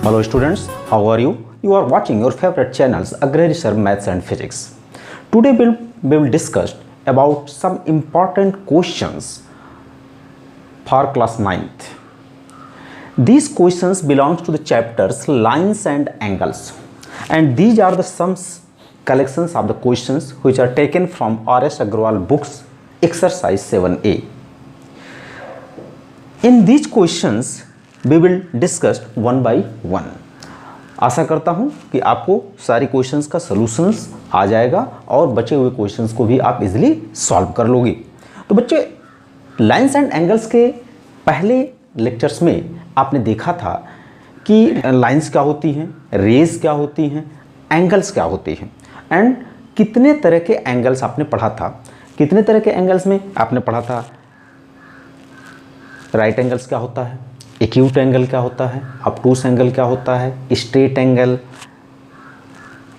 Hello students, how are you? You are watching your favorite channels Agrary Sir Maths and Physics. Today we will discuss about some important questions for class 9th. These questions belongs to the chapters Lines and Angles, and these are the sums collections of the questions which are taken from R.S. Agrawal books exercise 7a. In these questions we will discuss one by one. आशा करता हूं कि आपको सारी questions का solutions आ जाएगा और बचे हुए क्वेश्चंस को भी आप इजीली सॉल्व कर लोगे। तो बच्चे, लाइंस एंड एंगल्स के पहले लेक्चर्स में आपने देखा था कि लाइंस क्या होती हैं, रेज क्या होती हैं, एंगल्स क्या होती हैं एंड कितने तरह के एंगल्स आपने पढ़ा था। कितने तरह के एंगल्स में आपने पढ़ा था? राइट एंगल्स क्या होता है, एक्यूट एंगल क्या होता है, ऑब्टूस एंगल क्या होता है, straight angle,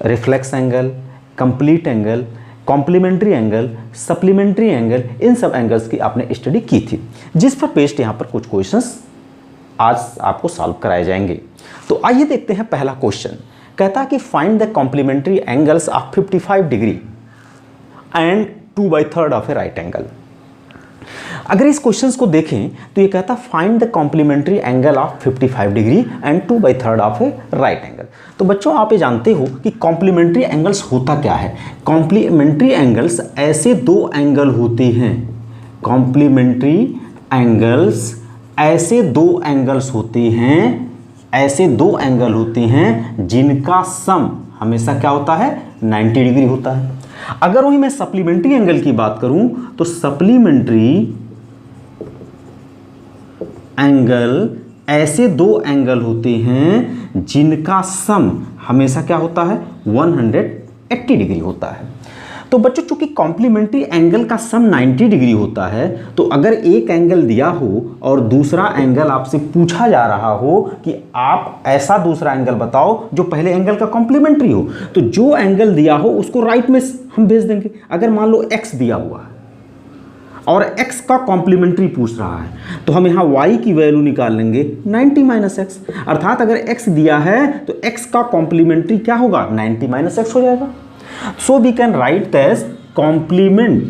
reflex angle, complete angle, complementary angle, supplementary angle, इन सब एंगल्स की आपने स्टडी की थी, जिस पर बेस्ड यहाँ पर कुछ क्वेश्चंस आज आपको सॉल्व कराए जाएंगे। तो आइए देखते हैं पहला क्वेश्चन। कहता है कि find the complementary angles of 55 degree and 2/3 of a right angle. अगर इस क्वेश्चंस को देखें तो ये कहता find the complementary angle of 55 degree and 2/3 of a right angle. तो बच्चों, आप ये जानते हो कि कॉम्प्लीमेंट्री एंगल्स होता क्या है। कॉम्प्लीमेंट्री एंगल्स ऐसे दो एंगल होते हैं, कॉम्प्लीमेंट्री एंगल्स ऐसे दो एंगल्स होते हैं, ऐसे दो एंगल होते हैं जिनका सम हमेशा क्या होता है, 90 डिग्री होता है। अगर वही मैं सप्लीमेंट्री एंगल की बात करूं तो सप्लीमेंट्री एंगल ऐसे दो एंगल होते हैं जिनका सम हमेशा क्या होता है, 180 डिग्री होता है। तो बच्चों, चूंकि कॉम्प्लीमेंट्री एंगल का सम 90 डिग्री होता है, तो अगर एक एंगल दिया हो और दूसरा एंगल आपसे पूछा जा रहा हो कि आप ऐसा दूसरा एंगल बताओ जो पहले एंगल का कॉम्प्लीमेंट्री हो, तो जो एंगल दिया हो उसको राइट में हम भेज देंगे। अगर मान लो x दिया हुआ है और x का कॉम्प्लीमेंट्री पूछ रहा है, तो हम यहाँ y की वैल्यू निकाल लेंगे 90 - x। अर्थात अगर x दिया है तो x का कॉम्प्लीमेंट्री क्या होगा, 90 - x हो जाएगा। So we can write as complement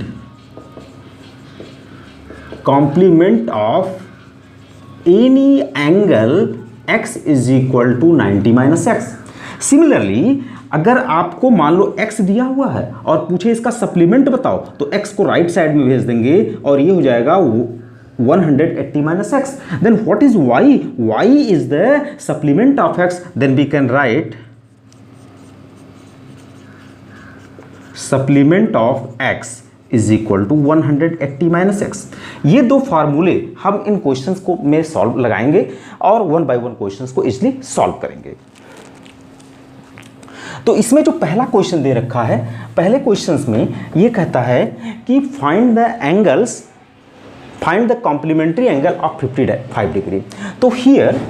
of any angle x is equal to 90 - x। Similarly, अगर आपको मान लो x दिया हुआ है और पूछे इसका सप्लीमेंट बताओ, तो x को राइट साइड में भेज देंगे और ये हो जाएगा 180 - x। Then what is y? y is the supplement of x. Then we can write supplement of x is equal to 180 - x। ये दो फार्मूले हम इन क्वेश्चंस को में सॉल्व लगाएंगे और वन बाय वन क्वेश्चंस को इजीली सॉल्व करेंगे। तो इसमें जो पहला क्वेश्चन दे रखा है, पहले क्वेश्चंस में ये कहता है कि find the complementary angle of 55 degree. तो हियर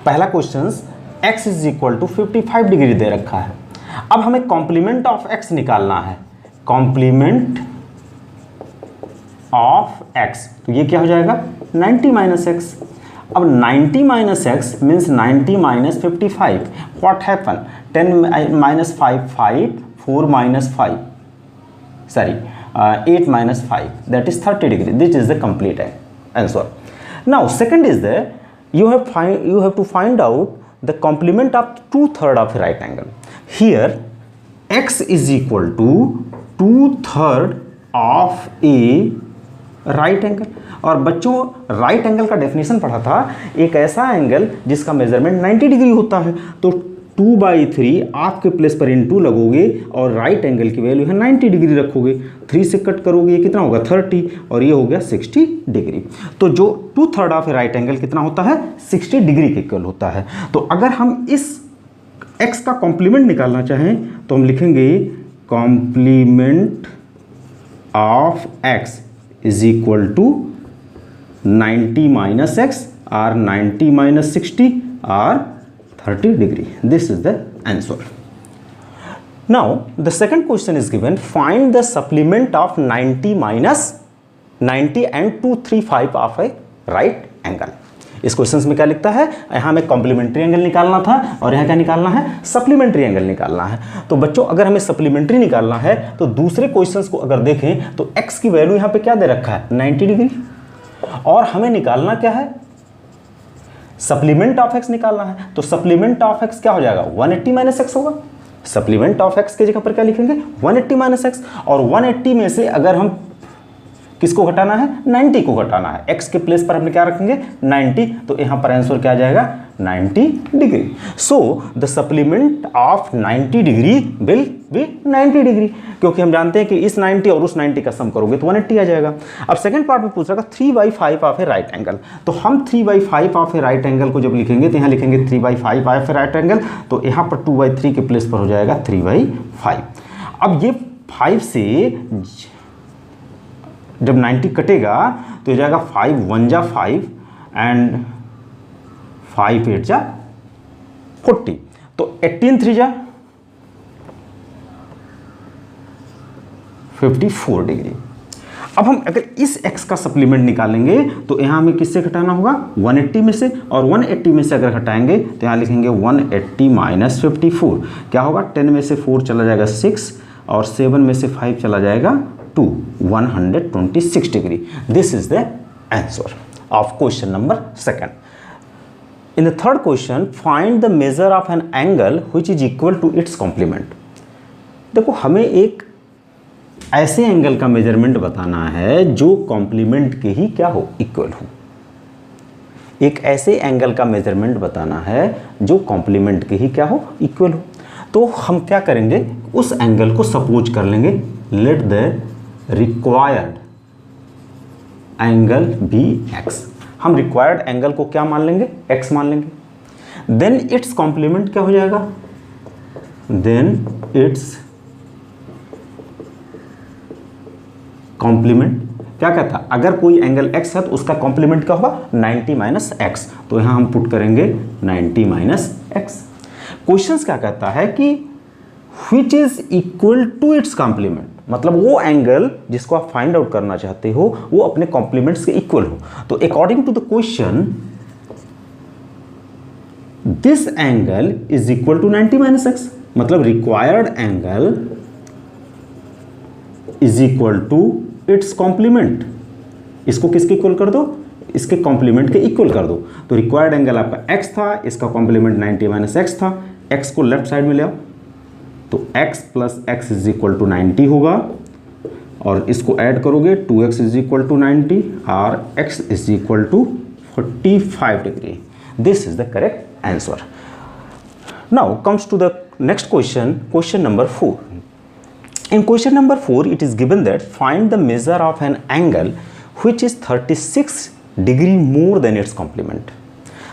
पहला questions x is equal to 55 degree दे रखा है। अब हमें कॉम्प्लीमेंट ऑफ x निकालना है, कॉम्प्लीमेंट ऑफ x, तो ये क्या हो जाएगा, 90 - x। अब 90 - x means 90 - 55। What happen, 10 - 5 5, 4 - 5 sorry 8 - 5, that is 30 degree. This is the complete answer. Now second is that you have to find out the complement of 2/3 of a right angle. Here x is equal to 2/3 of a right angle. और बच्चों, right angle का definition पढ़ा था, एक ऐसा angle जिसका measurement 90 degree होता है। तो 2/3 आपके प्लेस पर इनटू लगोगे और राइट एंगल की वैल्यू है 90 डिग्री रखोगे, 3 से कट करोगे, ये कितना होगा 30 और ये हो गया 60 डिग्री। तो जो 2/3 ऑफ राइट एंगल कितना होता है, 60 डिग्री के इक्वल होता है। तो अगर हम इस x का कॉम्प्लीमेंट निकालना चाहें तो हम लिखेंगे complement of x is equal to 90 - x और 90 - 60 और 30 degree. This is the answer. Now the second question is given, find the supplement of 90 and 235 of a right angle. इस क्वेश्चन में क्या लिखता है, यहाँ हमें कॉम्प्लीमेंट्री एंगल निकालना था और यहाँ क्या निकालना है, सप्लीमेंट्री एंगल निकालना है। तो बच्चों अगर हमें सप्लीमेंट्री निकालना है तो दूसरे क्वेश्चंस को अगर देखें तो x की वैल्यू यहाँ पे क्या दे रखा है, 90 डिग्री, और हमें निकालना क्या है, सप्लीमेंट ऑफ x निकालना है। तो सप्लीमेंट ऑफ x क्या हो जाएगा, 180 माइनस एक्स होगा। सप्लीमेंट ऑफ x की जगह पर क्या लिखेंगे, 180 माइनस एक्स, और 180 में से अगर हम किसको घटाना है, 90 को घटाना है, x के प्लेस पर हमने क्या रखेंगे, 90, तो यहाँ पर आंसर क्या आ जाएगा, 90 degree. So the supplement of 90 degree will be 90 degree, क्योंकि हम जानते हैं कि इस 90 और उस 90 का सम करोगे तो 180 आ जाएगा। अब सेकंड पार्ट में पूछ रहा था 3/5 ऑफ ए राइट एंगल, तो हम 3/5 ऑफ ए राइट एंगल को जब लिखेंगे तो यहाँ लिखेंगे 3/5 ऑफ ए राइट एंगल, तो यहाँ पर 2/3 के प्लेस पर हो जाएगा 3/5। अब ये 5 से जब 90 कटेगा तो हो जाएगा 5 1 जा 5 एंड 5 8 जा 40, तो 18 3 जा 54 डिग्री। अब हम अगर इस x का सप्लीमेंट निकालेंगे तो यहाँ हमें किससे घटाना होगा, 180 में से, और 180 में से अगर घटाएंगे तो यहाँ लिखेंगे 180 माइनस 54, क्या होगा, 10 में से 4 चला जाएगा 6 और 7 में से 5 चला जाएगा 2, 126 degree. This is the answer of question number 2. In the third question, find the measure of an angle which is equal to its complement. देखो हमें एक ऐसे एंगल का मेजरमेंट बताना है जो कॉम्प्लीमेंट के ही क्या हो, इक्वल हो। एक ऐसे एंगल का मेजरमेंट बताना है जो कॉम्प्लीमेंट के ही क्या हो, इक्वल हो। तो हम क्या करेंगे, उस एंगल को सपोज कर लेंगे, let the required angle be x. हम रिक्वायर्ड एंगल को क्या मान लेंगे, x मान लेंगे। देन इट्स कॉम्प्लीमेंट क्या हो जाएगा, देन इट्स कॉम्प्लीमेंट क्या कहता है, अगर कोई एंगल x है तो उसका कॉम्प्लीमेंट क्या होगा, 90 माइनस एक्स। तो यहां हम पुट करेंगे 90 माइनस एक्स। क्वेश्चन क्या कहता है कि which is equal to its complement, मतलब वो एंगल जिसको आप फाइंड आउट करना चाहते हो वो अपने कॉम्प्लीमेंट्स के इक्वल हो। तो according to the question this angle is equal to 90 minus x, मतलब required angle is equal to its complement. इसको किसके इक्वल कर दो, इसके कॉम्प्लीमेंट के इक्वल कर दो। तो रिक्वायर्ड एंगल आपका x था, इसका कॉम्प्लीमेंट 90 माइनस एक्स था। x को लेफ्ट साइड में ले आओ तो x plus x is equal to 90 होगा, और इसको ऐड करोगे 2x इज इक्वल टू 90 और x is equal to 45 degree. This is the correct answer. Now comes to the next question, question number 4. In question number 4, it is given that find the measure of an angle which is 36 degree more than its complement.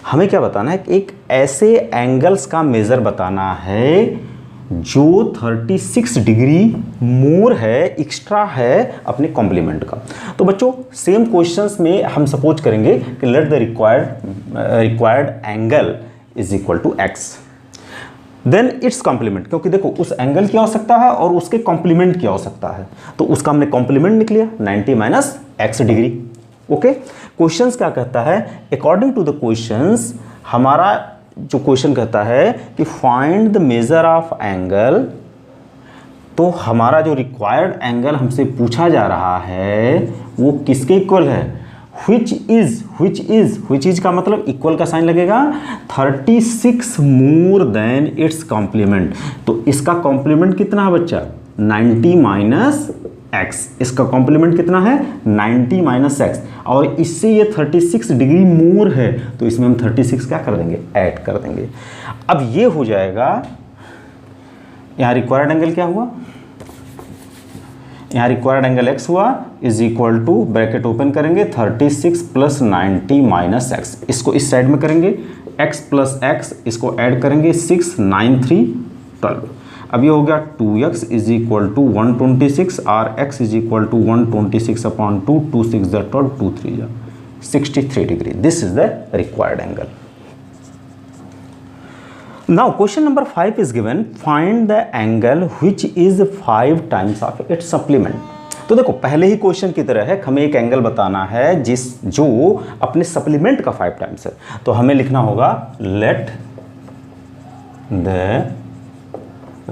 हमें क्या बताना है कि एक ऐसे angles का major बताना है जो 36 डिग्री मोर है, एक्स्ट्रा है अपने कॉम्प्लीमेंट का। तो बच्चों सेम क्वेश्चंस में हम सपोज करेंगे कि let the required angle is equal to x, then it's complement, क्योंकि देखो उस एंगल की आवश्यकता है और उसके कॉम्प्लीमेंट की आवश्यकता है, तो उसका हमने कॉम्प्लीमेंट निकल लिया 90 minus x degree. Okay, questions क्या कहता है, अकॉर्डिंग टू द क्वेश्चंस हमारा जो क्वेश्चन कहता है कि find the measure of angle, तो हमारा जो रिक्वायर्ड एंगल हमसे पूछा जा रहा है वो किसके इक्वल है, which is का मतलब इक्वल का साइन लगेगा 36 मोर देन इट्स कॉम्प्लीमेंट। तो इसका कॉम्प्लीमेंट कितना है बच्चा, 90 माइनस एक्स। इसका कॉम्प्लीमेंट कितना है, 90 माइनस एक्स, और इससे ये 36 डिग्री मोर है तो इसमें हम 36 क्या कर देंगे, ऐड कर देंगे। अब ये हो जाएगा, यहाँ रिक्वायर्ड एंगल क्या हुआ, यहाँ रिक्वायर्ड एंगल x हुआ is equal to bracket open करेंगे 36 प्लस 90 माइनस एक्स। इसको इस साइड में करेंगे x प्लस एक्स, इसको ऐड करेंगे 6 9 3 12। अब ये हो गया 2x इज इक्वल टू 126 और x is equal to 126 upon 2, 2 6 12, 2 3 63 degree. This is the required angle. Now question number 5 is given, find the angle which is 5 times of its supplement. तो देखो पहले ही क्वेश्चन की तरह है, हमें एक एंगल बताना है जो अपने सप्लीमेंट का 5 टाइम्स है। तो हमें लिखना होगा let the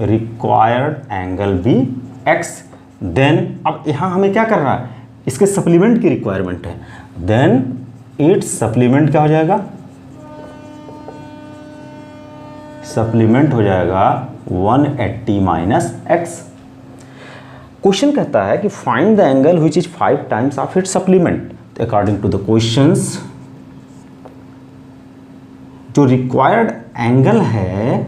required angle be x। Then अब यहां हमें क्या कर रहा है, इसके सप्लीमेंट की रिक्वायरमेंट है। देन इट्स सप्लीमेंट क्या हो जाएगा, सप्लीमेंट हो जाएगा 180 माइनस एक्स। क्वेश्चन कहता है कि find the angle which is 5 times of its supplement. According to the questions जो रिक्वायर्ड एंगल है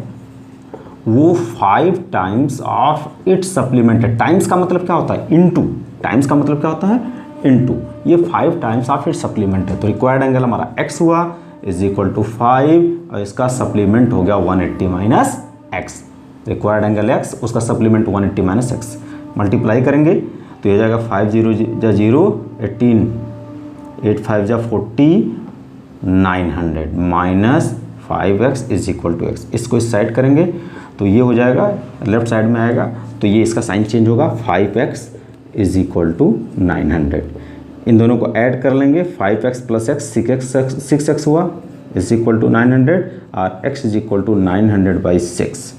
वो 5 टाइम्स ऑफ इट्स सप्लीमेंट है। टाइम्स का मतलब क्या होता है, इनटू। टाइम्स का मतलब क्या होता है, इनटू। ये 5 टाइम्स ऑफ इट्स सप्लीमेंट है। तो रिक्वायर्ड एंगल हमारा x हुआ इज इक्वल टू 5 और इसका सप्लीमेंट हो गया 180 minus x. Required angle x, उसका सप्लीमेंट 180 माइनस एक्स। मल्टीप्लाई करेंगे तो ये जाएगा 5 0 जा 0 18 8 5 जा 40 900 minus 5x is equal to x. इसको इस साइड करेंगे तो ये हो जाएगा, लेफ्ट साइड में आएगा तो ये इसका साइन चेंज होगा, 5x इज इक्वल टू 900। इन दोनों को ऐड कर लेंगे, 5x प्लस एक्स 6x हुआ इज इक्वल टू 900 और x is equal to 900 by 6।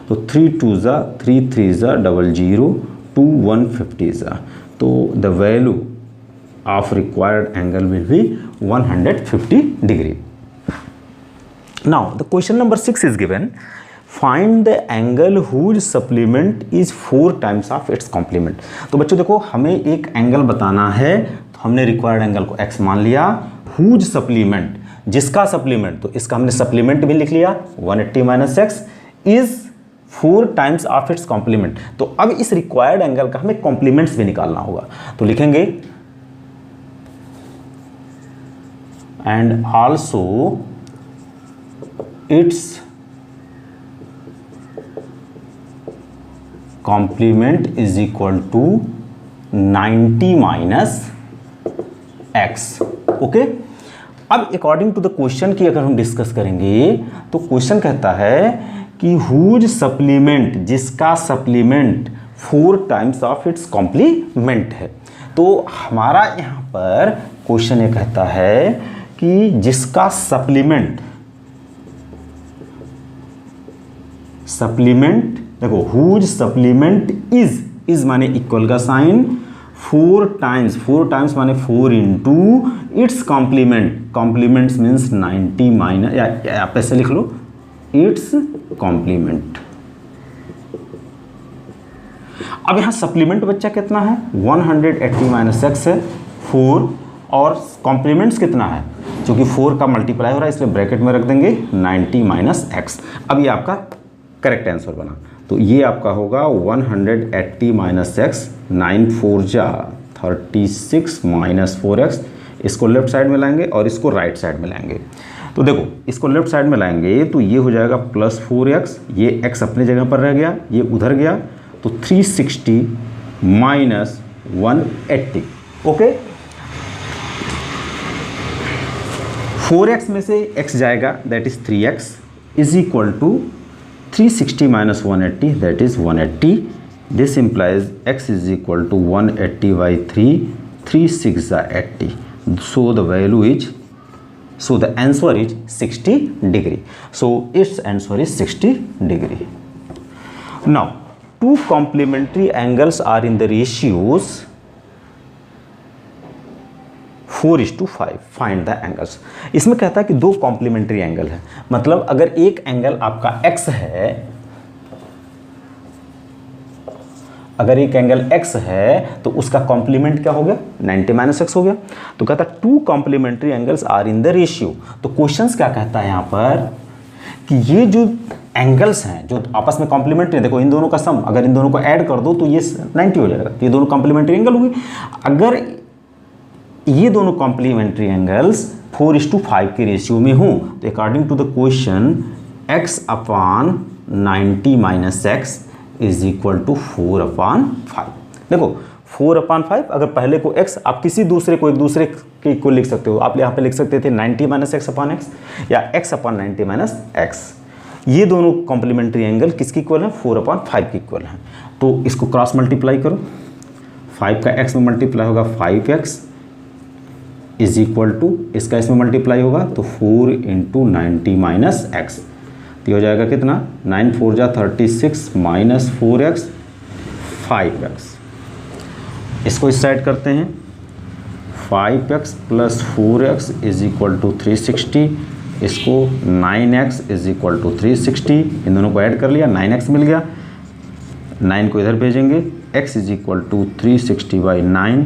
तो 3 2 ज़ा 3 3 ज़ा 00 2 150 ज़ा। तो the value of required angle will be 150 degree. Now the question number 6 is given. Find the angle whose supplement is 4 times of its complement. तो बच्चों देखो हमें एक एंगल बताना है, तो हमने रिक्वायर्ड एंगल को x मान लिया। whose supplement, जिसका सप्लीमेंट, तो इसका हमने सप्लीमेंट भी लिख लिया 180 minus x is 4 times of its complement. तो अब इस रिक्वायर्ड एंगल का हमें कॉम्प्लीमेंट्स भी निकालना होगा। तो लिखेंगे and also its complement is equal to 90 minus x। Okay, अब अकॉर्डिंग टू द क्वेश्चन की अगर हम डिस्कस करेंगे तो क्वेश्चन कहता है कि whose सप्लीमेंट, जिसका supplement 4 times of its complement है। तो हमारा यहाँ पर क्वेश्चन ये कहता है कि जिसका सप्लीमेंट देखो हुज सप्लीमेंट इज माने इक्वल का साइन 4 टाइम्स माने 4 into its complements means 90 minus, या आप ऐसे लिख लो इट्स कॉम्प्लीमेंट। अब यहां सप्लीमेंट बच्चा कितना है, 180 माइनस एक्स है 4, और कॉम्प्लीमेंट्स कितना है, क्योंकि 4 का मल्टीप्लाई हो रहा है इसलिए ब्रैकेट में रख देंगे 90 माइनस एक्स। अब ये आपका करेक्ट आंसर बना। तो ये आपका होगा 180 माइनस एक्स, 9 4 जा 36 माइनस 4x। इसको लेफ्ट साइड में लाएंगे और इसको राइट साइड में लाएंगे। तो देखो इसको लेफ्ट साइड में लाएंगे तो ये हो जाएगा प्लस 4x, ये x अपनी जगह पर रह गया, ये उधर गया, तो 360 माइनस 180। ओके, 4x में से x जाएगा that is 3x is equal to 360 minus 180 that is 180. This implies x is equal to 180 by 3, 3 6 are 80. So the value is, so the answer is 60 degree. So its answer is 60 degree. Now two complementary angles are in the ratios 4:5. Find the angles. इसमें कहता है कि दो complementary angle है, मतलब अगर एक angle आपका x है, अगर एक एंगल x है तो उसका कॉम्प्लीमेंट क्या हो गया, 90 माइनस एक्स हो गया। तो कहता है two complementary angles are in the ratio. तो क्वेश्चंस क्या कहता है यहाँ पर कि ये जो एंगल्स हैं जो आपस में कॉम्प्लीमेंट्री, देखो इन दोनों का सम, अगर इन दोनों को ऐड कर दो तो ये 90 हो जाएगा। ये दोनों कॉम्प्लीमेंट्री एंगल हुई। अगर ये दोनों कॉम्प्लीमेंट्री एंगल्स 4:5 के रेशियो में हूं तो according to the question x upon 90 minus x is equal to 4/5। देखो 4/5, अगर पहले को x आप किसी दूसरे को एक दूसरे के को लिख सकते हो। आप यहाँ पे लिख सकते थे 90 माइनस एक्स अपॉन एक्स या x अपॉन 90 माइनस एक्स। ये दोनों कॉम्प्लीमेंट्री एंगल किसकी इक्वल है, 4/5 की इक्वल है। तो इसको क्रॉस मल्टीप्लाई करो, 5 का x में मल्टीप्लाई होगा 5x इज इक्वल टू, इसका इसमें मल्टीप्लाई होगा तो 4 इंटू 90 माइनस एक्स, तो ये हो जाएगा कितना 9 4 जा 36 माइनस 4x 5x। इसको इस साइड करते हैं 5x plus 4x is equal to 360, इसको 9x इज इक्वल टू 360, इन दोनों को ऐड कर लिया 9x मिल गया, 9 को इधर भेजेंगे x is equal to 360 by 9,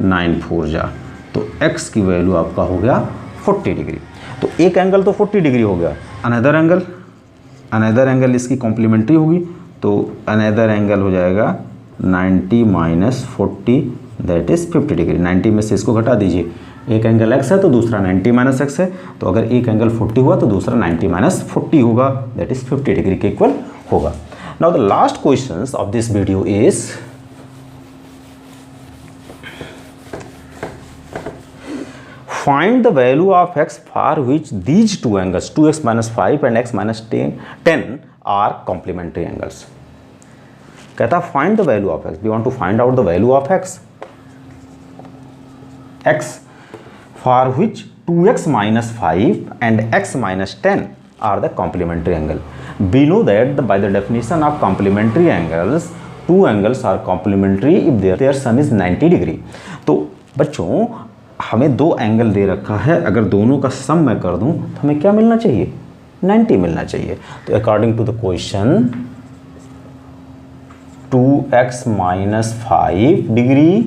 9 4 जा, तो x की वैल्यू आपका हो गया 40 डिग्री। तो एक एंगल तो 40 डिग्री हो गया, अनदर एंगल इसकी कॉम्प्लीमेंट्री होगी, तो अनदर एंगल हो जाएगा 90 माइनस 40 दैट इज़ 50 डिग्री। 90 में से इसको घटा दीजिए, एक एंगल x है तो दूसरा 90 माइनस x है, तो अगर एक एंगल 40 हुआ तो दूसरा 90 माइनस 40 होगा, दैट इज़ 50 डिग्री के इक्वल होगा। Now the last questions of this video is find the value of x for which these two angles 2x minus 5 and x minus 10 are complementary angles। कहता find the value of x, we want to find out the value of x for which 2x minus 5 and x minus 10 are the complementary angle। We know that by the definition of complementary angles, two angles are complementary if their sum is 90 degree। तो बच्चों हमें दो angle दे रखा है, अगर दोनों का सम मैं कर दूं तो हमें क्या मिलना चाहिए 90 मिलना चाहिए। तो according to the question 2x minus 5 degree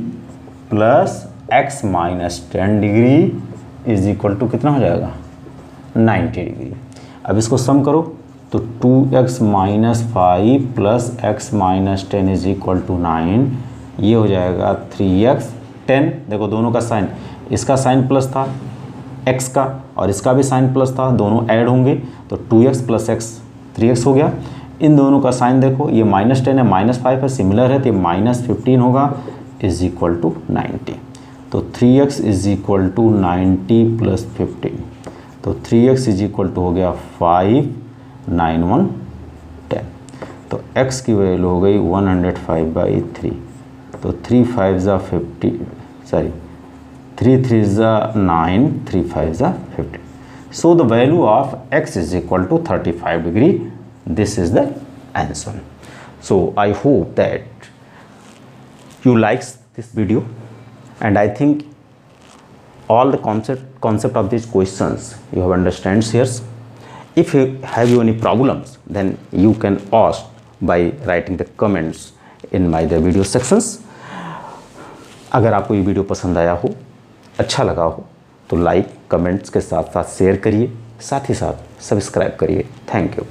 plus x minus 10 degree is equal to कितना हो जाएगा 90 डिग्री। अब इसको सम करो तो 2x minus 5 plus x minus 10 is equal to 9, ये हो जाएगा 3x 10। देखो दोनों का साइन, इसका साइन प्लस था x का और इसका भी साइन प्लस था, दोनों ऐड होंगे तो 2x प्लस x 3x हो गया। इन दोनों का साइन देखो, ये माइनस 10 है माइनस 5 है, सिमिलर है तो ये माइनस 15 होगा इज इक्वल टू 90। तो 3x is equal to 90 plus 15, तो 3x इज इक्वल टू हो गया 5 9 1 10, तो x की वैल्यू हो गई 105/3, तो 3 5 जा 50 सॉरी 3 3 जा 9 3 5 जा 50। So the value of x is equal to 35 degree. This is the answer. So I hope that you likes this video, and I think all the concept of these questions you have understand here. If you have any problems, then you can ask by writing the comments in my the video sections. अगर आपको ये video पसंद आया हो, अच्छा लगा हो तो लाइक कमेंट्स के साथ साथ शेयर करिए, साथ ही साथ सब्सक्राइब करिए। Thank you.